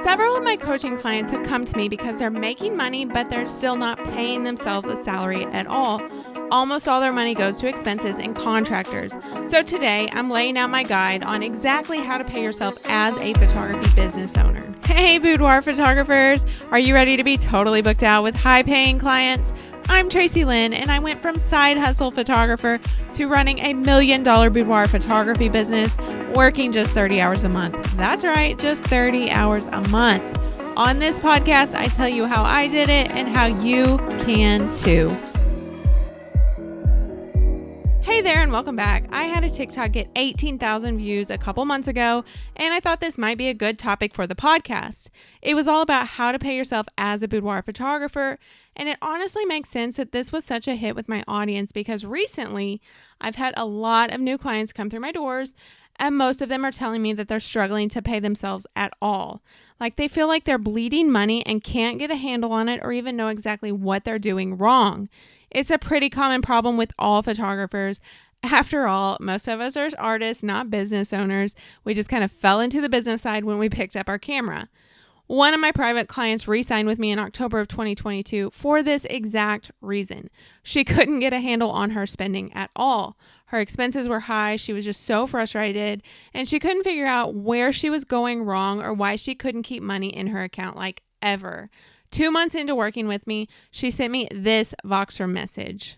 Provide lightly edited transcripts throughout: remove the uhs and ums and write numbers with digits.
Several of my coaching clients have come to me because they're making money, but they're still not paying themselves a salary at all. Almost all their money goes to expenses and contractors. So today, I'm laying out my guide on exactly how to pay yourself as a photography business owner. Hey, Boudoir photographers! Are you ready to be totally booked out with high-paying clients? I'm Tracy Lynn, and I went from side hustle photographer to running $1 million boudoir photography business, working just 30 hours a month. That's right, just 30 hours a month. On this podcast, I tell you how I did it and how you can too. Hey there and welcome back. I had a TikTok get 18,000 views a couple months ago, and I thought this might be a good topic for the podcast. It was all about how to pay yourself as a boudoir photographer, and it honestly makes sense that this was such a hit with my audience because recently I've had a lot of new clients come through my doors, and most of them are telling me that they're struggling to pay themselves at all. Like they feel like they're bleeding money and can't get a handle on it or even know exactly what they're doing wrong. It's a pretty common problem with all photographers. After all, most of us are artists, not business owners. We just kind of fell into the business side when we picked up our camera. One of my private clients re-signed with me in October of 2022 for this exact reason. She couldn't get a handle on her spending at all. Her expenses were high. She was just so frustrated, and she couldn't figure out where she was going wrong or why she couldn't keep money in her account like ever. 2 months into working with me, she sent me this Voxer message.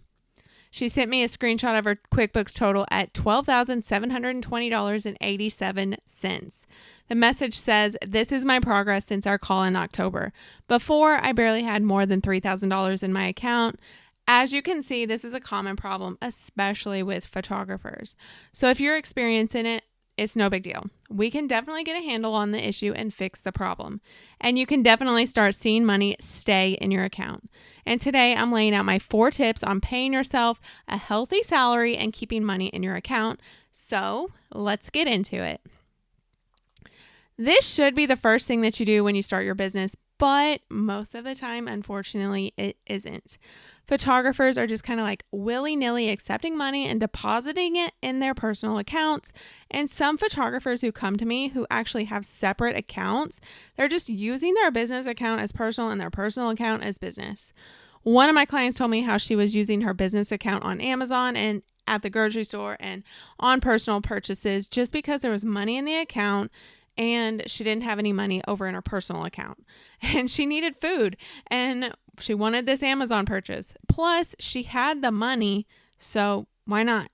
She sent me a screenshot of her QuickBooks total at $12,720.87. The message says, "This is my progress since our call in October. Before, I barely had more than $3,000 in my account." As you can see, this is a common problem, especially with photographers. So if you're experiencing it, it's no big deal. We can definitely get a handle on the issue and fix the problem. And you can definitely start seeing money stay in your account. And today I'm laying out my 4 tips on paying yourself a healthy salary and keeping money in your account. So let's get into it. This should be the first thing that you do when you start your business, but most of the time, unfortunately, it isn't. Photographers are just kind of like willy-nilly accepting money and depositing it in their personal accounts. And some photographers who come to me who actually have separate accounts, they're just using their business account as personal and their personal account as business. One of my clients told me how she was using her business account on Amazon and at the grocery store and on personal purchases just because there was money in the account and she didn't have any money over in her personal account. And she needed food and she wanted this Amazon purchase. Plus, she had the money, so why not?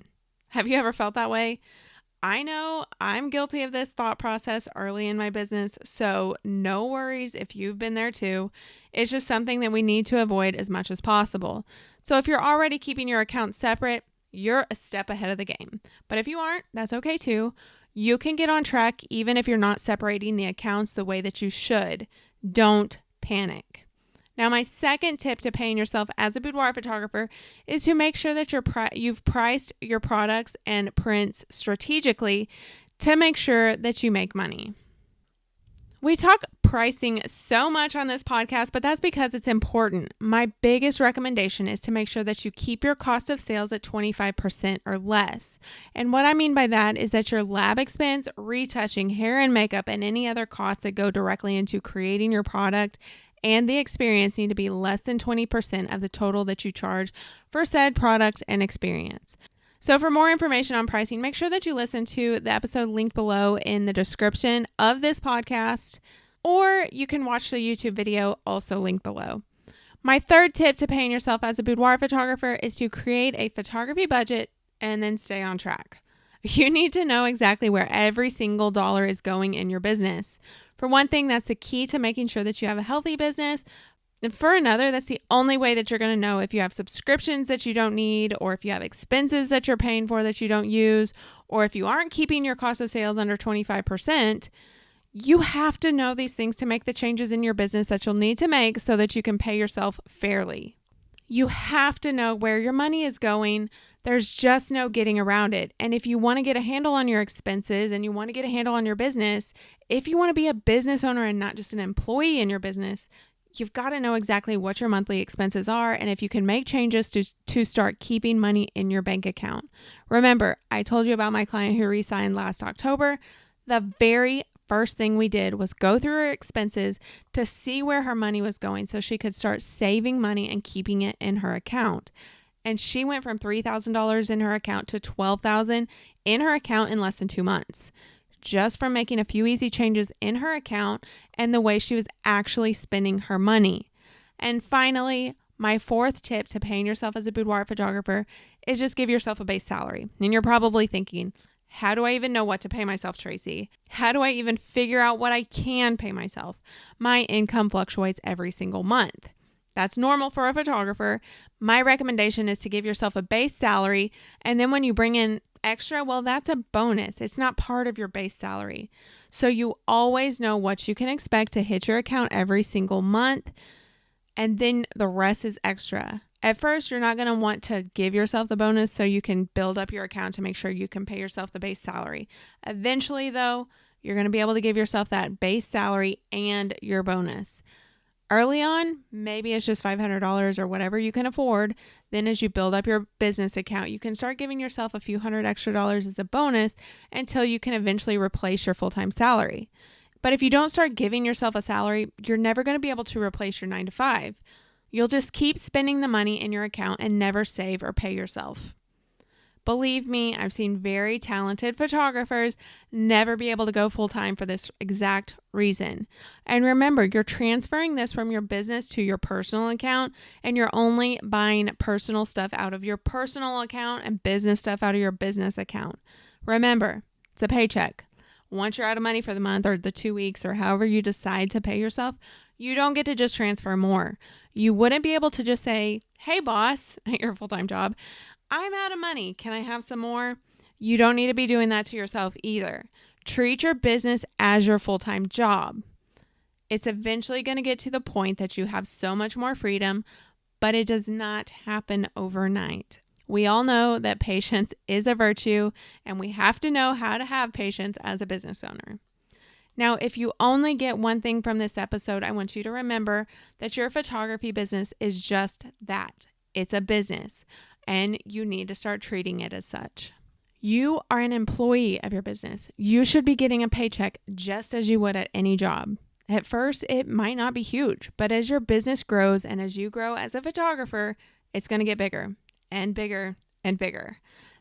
Have you ever felt that way? I know I'm guilty of this thought process early in my business, so no worries if you've been there too. It's just something that we need to avoid as much as possible. So if you're already keeping your accounts separate, you're a step ahead of the game. But if you aren't, that's okay too. You can get on track even if you're not separating the accounts the way that you should. Don't panic. Now, my second tip to paying yourself as a boudoir photographer is to make sure that you've priced your products and prints strategically to make sure that you make money. We talk pricing so much on this podcast, but that's because it's important. My biggest recommendation is to make sure that you keep your cost of sales at 25% or less. And what I mean by that is that your lab expense, retouching, hair and makeup, and any other costs that go directly into creating your product and the experience need to be less than 20% of the total that you charge for said product and experience. So for more information on pricing, make sure that you listen to the episode linked below in the description of this podcast, or you can watch the YouTube video also linked below. My third tip to paying yourself as a boudoir photographer is to create a photography budget and then stay on track. You need to know exactly where every single dollar is going in your business. For one thing, that's the key to making sure that you have a healthy business. And for another, that's the only way that you're going to know if you have subscriptions that you don't need, or if you have expenses that you're paying for that you don't use, or if you aren't keeping your cost of sales under 25%. You have to know these things to make the changes in your business that you'll need to make so that you can pay yourself fairly. You have to know where your money is going. There's just no getting around it. And if you want to get a handle on your expenses and you want to get a handle on your business, if you want to be a business owner and not just an employee in your business, you've got to know exactly what your monthly expenses are and if you can make changes to start keeping money in your bank account. Remember, I told you about my client who re-signed last October. The very first thing we did was go through her expenses to see where her money was going so she could start saving money and keeping it in her account. And she went from $3,000 in her account to $12,000 in her account in less than 2 months, just from making a few easy changes in her account and the way she was actually spending her money. And finally, my fourth tip to paying yourself as a boudoir photographer is just give yourself a base salary. And you're probably thinking, how do I even know what to pay myself, Tracy? How do I even figure out what I can pay myself? My income fluctuates every single month. That's normal for a photographer. My recommendation is to give yourself a base salary, and then when you bring in extra, well, that's a bonus. It's not part of your base salary. So you always know what you can expect to hit your account every single month, and then the rest is extra. At first, you're not going to want to give yourself the bonus so you can build up your account to make sure you can pay yourself the base salary. Eventually, though, you're going to be able to give yourself that base salary and your bonus. Early on, maybe it's just $500 or whatever you can afford. Then as you build up your business account, you can start giving yourself a few hundred extra dollars as a bonus until you can eventually replace your full-time salary. But if you don't start giving yourself a salary, you're never going to be able to replace your 9-to-5. You'll just keep spending the money in your account and never save or pay yourself. Believe me, I've seen very talented photographers never be able to go full-time for this exact reason. And remember, you're transferring this from your business to your personal account, and you're only buying personal stuff out of your personal account and business stuff out of your business account. Remember, it's a paycheck. Once you're out of money for the month or the 2 weeks or however you decide to pay yourself, you don't get to just transfer more. You wouldn't be able to just say, hey boss, at your full-time job, I'm out of money. Can I have some more? You don't need to be doing that to yourself either. Treat your business as your full-time job. It's eventually going to get to the point that you have so much more freedom, but it does not happen overnight. We all know that patience is a virtue, and we have to know how to have patience as a business owner. Now, if you only get one thing from this episode, I want you to remember that your photography business is just that. It's a business, and you need to start treating it as such. You are an employee of your business. You should be getting a paycheck just as you would at any job. At first, it might not be huge, but as your business grows and as you grow as a photographer, it's going to get bigger and bigger and bigger.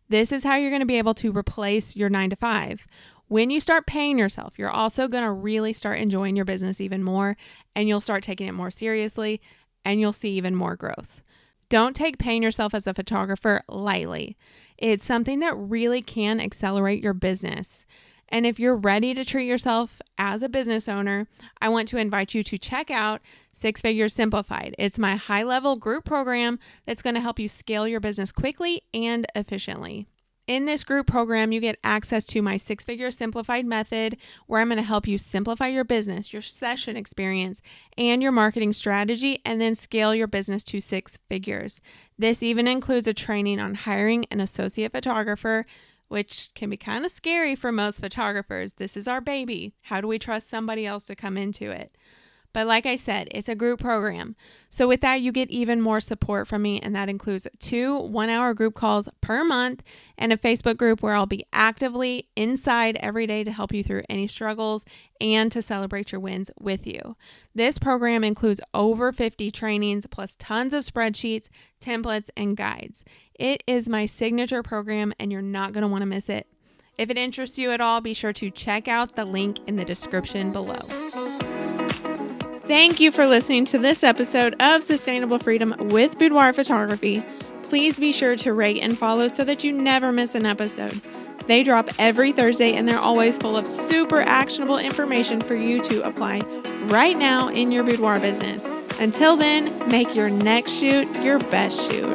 This is how you're going to be able to replace your 9-to-5. When you start paying yourself, you're also going to really start enjoying your business even more, and you'll start taking it more seriously, and you'll see even more growth. Don't take paying yourself as a photographer lightly. It's something that really can accelerate your business. And if you're ready to treat yourself as a business owner, I want to invite you to check out 6 Figures Simplified. It's my high-level group program that's going to help you scale your business quickly and efficiently. In this group program, you get access to my 6 Figure Simplified method, where I'm going to help you simplify your business, your session experience, and your marketing strategy, and then scale your business to 6 figures. This even includes a training on hiring an associate photographer, which can be kind of scary for most photographers. This is our baby. How do we trust somebody else to come into it? But like I said, it's a group program. So with that, you get even more support from me, and that includes 2 one-hour group calls per month and a Facebook group where I'll be actively inside every day to help you through any struggles and to celebrate your wins with you. This program includes over 50 trainings plus tons of spreadsheets, templates, and guides. It is my signature program, and you're not going to want to miss it. If it interests you at all, be sure to check out the link in the description below. Thank you for listening to this episode of Sustainable Freedom with Boudoir Photography. Please be sure to rate and follow so that you never miss an episode. They drop every Thursday, and they're always full of super actionable information for you to apply right now in your boudoir business. Until then, make your next shoot your best shoot.